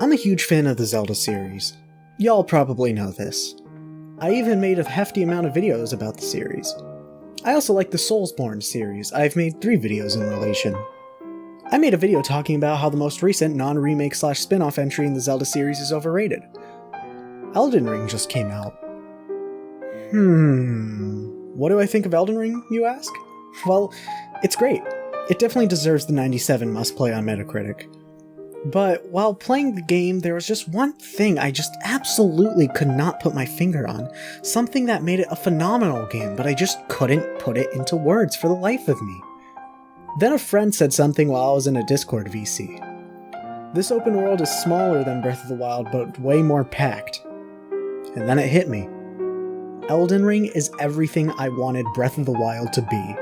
I'm a huge fan of the Zelda series. Y'all probably know this. I even made a hefty amount of videos about the series. I also like the Soulsborne series. I've made 3 videos in relation. I made a video talking about how the most recent non-remake / spin-off entry in the Zelda series is overrated. Elden Ring just came out. What do I think of Elden Ring, you ask? Well, it's great. It definitely deserves the 97 must-play on Metacritic. But while playing the game, there was just one thing I just absolutely could not put my finger on. Something that made it a phenomenal game, but I just couldn't put it into words for the life of me. Then a friend said something while I was in a Discord VC. This open world is smaller than Breath of the Wild, but way more packed. And then it hit me. Elden Ring is everything I wanted Breath of the Wild to be.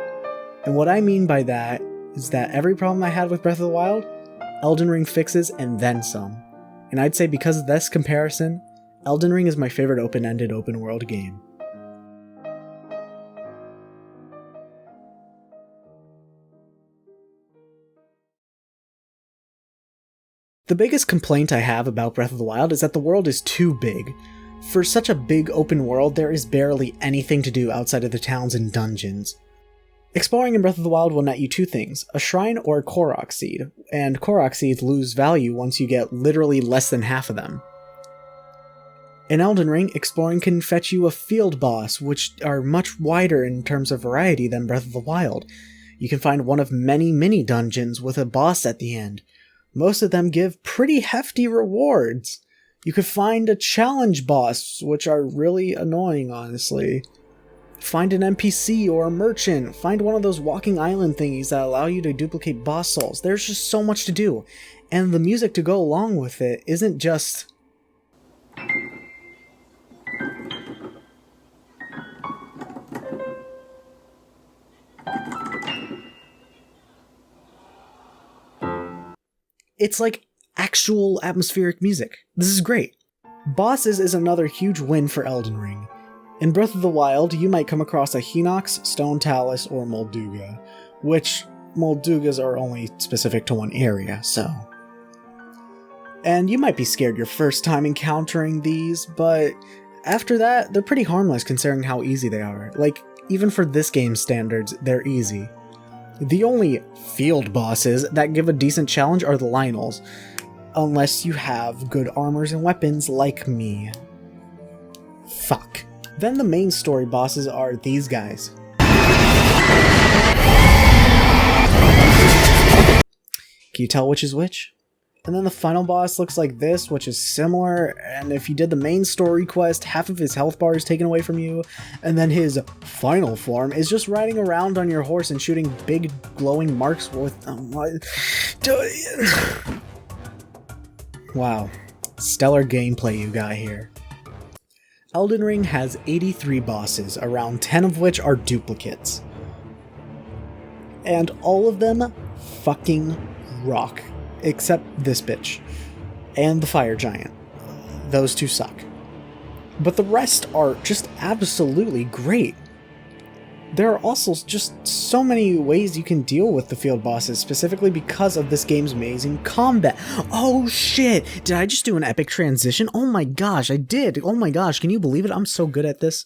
And what I mean by that is that every problem I had with Breath of the Wild, Elden Ring fixes and then some. And I'd say because of this comparison, Elden Ring is my favorite open-ended open world game. The biggest complaint I have about Breath of the Wild is that the world is too big. For such a big open world, there is barely anything to do outside of the towns and dungeons. Exploring in Breath of the Wild will net you 2 things, a shrine or a Korok seed, and Korok seeds lose value once you get literally less than half of them. In Elden Ring, exploring can fetch you a field boss, which are much wider in terms of variety than Breath of the Wild. You can find one of many mini-dungeons with a boss at the end. Most of them give pretty hefty rewards. You could find a challenge boss, which are really annoying, honestly. Find an NPC or a merchant. Find one of those walking island thingies that allow you to duplicate boss souls. There's just so much to do. And the music to go along with it isn't just... It's like actual atmospheric music. This is great. Bosses is another huge win for Elden Ring. In Breath of the Wild, you might come across a Hinox, Stone Talus, or Molduga, which Moldugas are only specific to one area, so... And you might be scared your first time encountering these, but after that, they're pretty harmless considering how easy they are. Like, even for this game's standards, they're easy. The only field bosses that give a decent challenge are the Lynels, unless you have good armors and weapons like me. Fuck. Then the main story bosses are these guys. Can you tell which is which? And then the final boss looks like this, which is similar, and if you did the main story quest, half of his health bar is taken away from you, and then his final form is just riding around on your horse and shooting big glowing marks with... Wow. Stellar gameplay you got here. Elden Ring has 83 bosses, around 10 of which are duplicates. And all of them fucking rock. Except this bitch. And the fire giant. Those 2 suck. But the rest are just absolutely great. There are also just so many ways you can deal with the field bosses, specifically because of this game's amazing combat. Oh shit! Did I just do an epic transition? Oh my gosh, I did! Oh my gosh, can you believe it? I'm so good at this.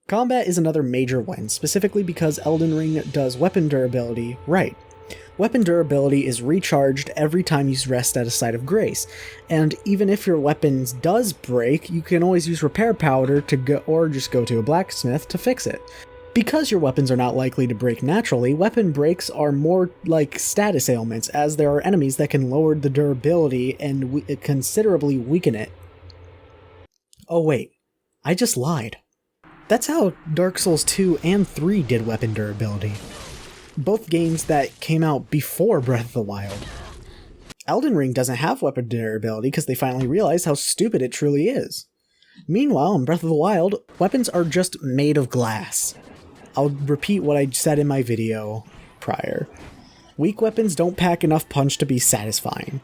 Combat is another major win, specifically because Elden Ring does weapon durability right. Weapon durability is recharged every time you rest at a site of grace, and even if your weapons does break, you can always use repair powder to go, or just go to a blacksmith to fix it. Because your weapons are not likely to break naturally, weapon breaks are more like status ailments, as there are enemies that can lower the durability and considerably weaken it. Oh wait, I just lied. That's how Dark Souls 2 and 3 did weapon durability. Both games that came out before Breath of the Wild. Elden Ring doesn't have weapon durability because they finally realized how stupid it truly is. Meanwhile, in Breath of the Wild, weapons are just made of glass. I'll repeat what I said in my video prior. Weak weapons don't pack enough punch to be satisfying.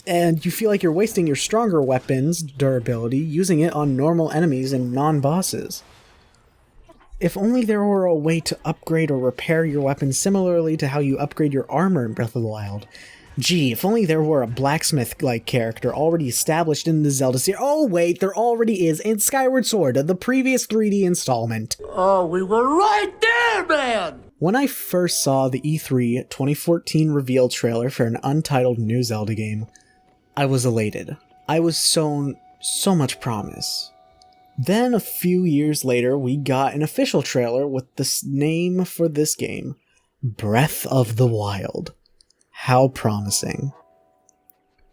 And you feel like you're wasting your stronger weapons' durability using it on normal enemies and non-bosses. If only there were a way to upgrade or repair your weapons similarly to how you upgrade your armor in Breath of the Wild. Gee, if only there were a blacksmith-like character already established in the Zelda series. Oh wait, there already is in Skyward Sword, the previous 3D installment. Oh, we were right there, man! When I first saw the E3 2014 reveal trailer for an untitled new Zelda game, I was elated. I was shown so much promise. Then a few years later, we got an official trailer with the name for this game, Breath of the Wild. How promising.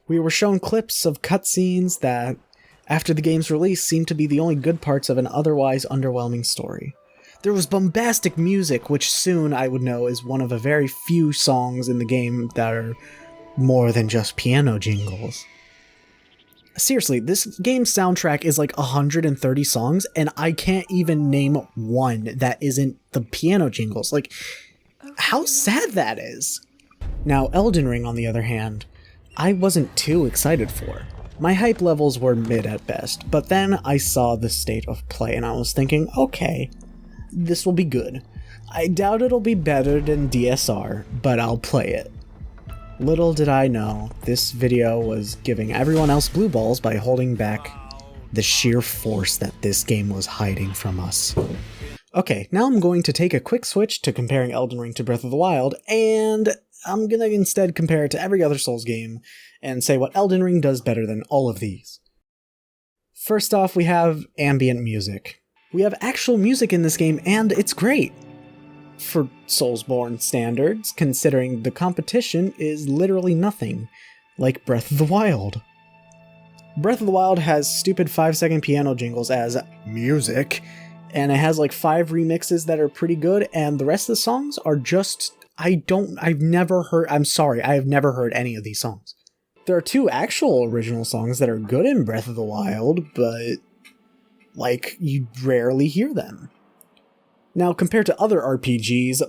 We were shown clips of cutscenes that, after the game's release, seemed to be the only good parts of an otherwise underwhelming story. There was bombastic music, which soon I would know is one of a very few songs in the game that are more than just piano jingles. Seriously, this game's soundtrack is like 130 songs, and I can't even name one that isn't the piano jingles. Like, how sad that is. Now, Elden Ring, on the other hand, I wasn't too excited for. My hype levels were mid at best, but then I saw the state of play and I was thinking, okay, this will be good. I doubt it'll be better than DSR, but I'll play it. Little did I know, this video was giving everyone else blue balls by holding back the sheer force that this game was hiding from us. Okay, now I'm going to take a quick switch to comparing Elden Ring to Breath of the Wild, and I'm gonna instead compare it to every other Souls game and say what Elden Ring does better than all of these. First off, we have ambient music. We have actual music in this game, and it's great! For Soulsborne standards, considering the competition is literally nothing, like Breath of the Wild. Breath of the Wild has stupid 5-second piano jingles as music, and it has like 5 remixes that are pretty good, and the rest of the songs are just... I have never heard any of these songs. There are 2 actual original songs that are good in Breath of the Wild, but, like, you rarely hear them. Now, compared to other RPGs,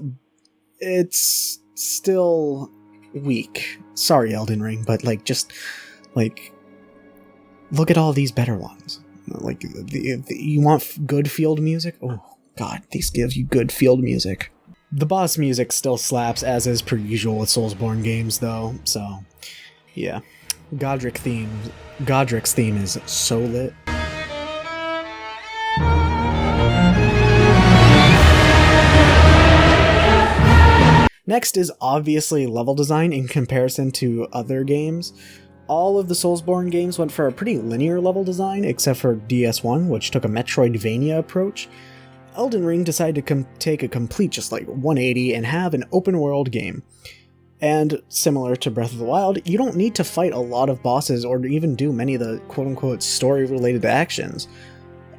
it's still weak. Sorry, Elden Ring, but, like, just, like, look at all these better ones. Like, you want good field music? Oh, God, this gives you good field music. The boss music still slaps, as is per usual with Soulsborne games, though, so, yeah. Godrick's theme is so lit. Next is obviously level design in comparison to other games. All of the Soulsborne games went for a pretty linear level design, except for DS1, which took a Metroidvania approach. Elden Ring decided to take a complete just like 180 and have an open world game. And similar to Breath of the Wild, you don't need to fight a lot of bosses or even do many of the quote-unquote story-related actions,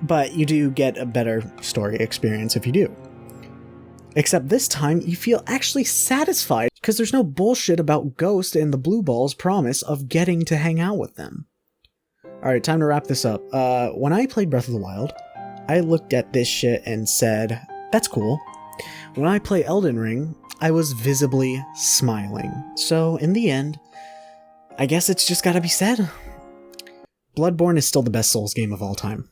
but you do get a better story experience if you do. Except this time, you feel actually satisfied because there's no bullshit about Ghost and the Blue Ball's promise of getting to hang out with them. Alright, time to wrap this up. When I played Breath of the Wild, I looked at this shit and said, that's cool. When I play Elden Ring, I was visibly smiling. So, in the end, I guess it's just gotta be said. Bloodborne is still the best Souls game of all time.